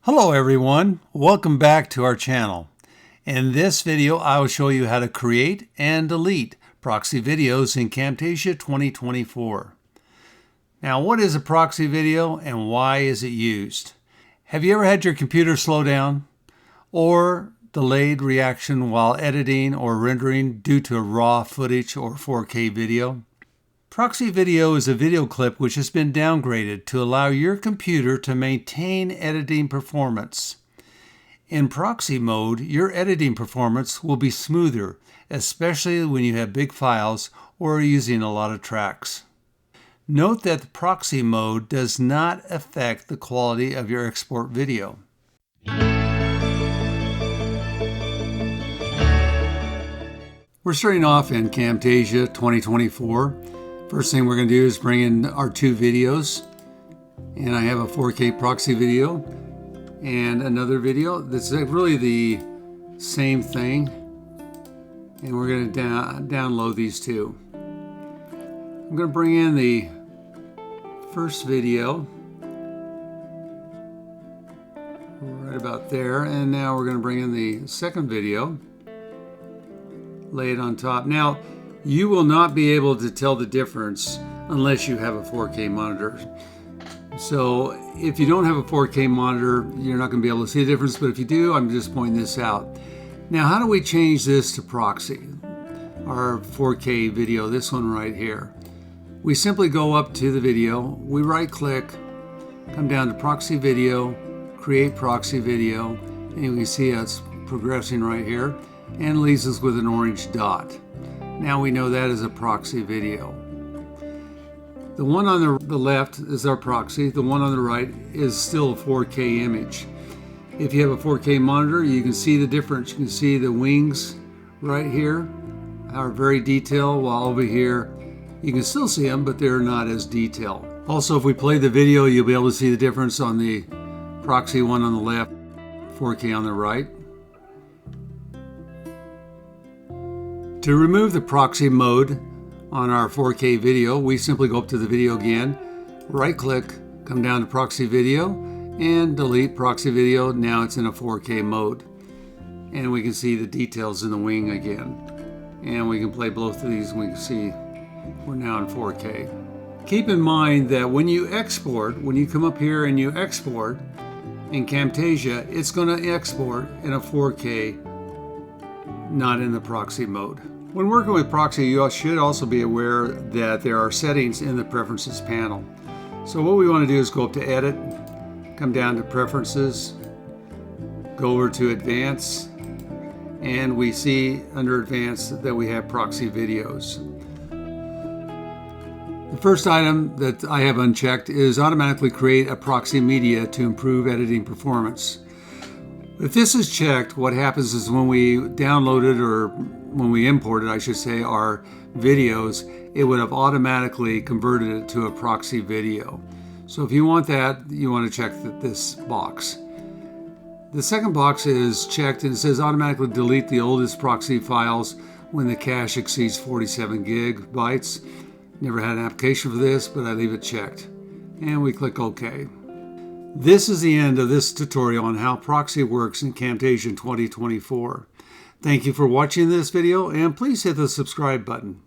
Hello everyone, welcome back to our channel. In this video I will show you how to create and delete proxy videos in Camtasia 2024. Now what is a proxy video and why is it used? Have you ever had your computer slow down or delayed reaction while editing or rendering due to raw footage or 4K video? Proxy video is a video clip which has been downgraded to allow your computer to maintain editing performance. In proxy mode, your editing performance will be smoother, especially when you have big files or are using a lot of tracks. Note that the proxy mode does not affect the quality of your export video. We're starting off in Camtasia 2024. First thing we're going to do is bring in our two videos, and I have a 4K proxy video and another video that's really the same thing, and we're going to download these two. I'm going to bring in the first video right about there, and now we're going to bring in the second video, lay it on top. Now you will not be able to tell the difference unless you have a 4K monitor. So if you don't have a 4K monitor, you're not going to be able to see the difference, but if you do, I'm just pointing this out. Now, how do we change this to proxy? Our 4K video, this one right here. We simply go up to the video, we right click, come down to proxy video, create proxy video, and you can see it's progressing right here and leaves us with an orange dot. Now we know that is a proxy video. The one on the left is our proxy. The one on the right is still a 4K image. If you have a 4K monitor, you can see the difference. You can see the wings right here are very detailed, while over here you can still see them, but they're not as detailed. Also, if we play the video, you'll be able to see the difference on the proxy one on the left, 4K on the right. To remove the proxy mode on our 4K video, we simply go up to the video again, right click, come down to proxy video, and delete proxy video. Now it's in a 4K mode. And we can see the details in the wing again. And we can play both of these and we can see we're now in 4K. Keep in mind that when you export, when you come up here and you export in Camtasia, it's going to export in a 4K, not in the proxy mode. When working with proxy, you should also be aware that there are settings in the preferences panel. So what we want to do is go up to edit, come down to preferences, go over to advanced, and we see under advanced that we have proxy videos. The first item that I have unchecked is automatically create a proxy media to improve editing performance. If this is checked, what happens is when we download it, or when we import it, I should say, our videos, it would have automatically converted it to a proxy video. So if you want that, you want to check this box. The second box is checked and it says automatically delete the oldest proxy files when the cache exceeds 47 gigabytes. Never had an application for this, but I leave it checked. And we click OK. This is the end of this tutorial on how proxy works in Camtasia 2024. Thank you for watching this video, and please hit the subscribe button.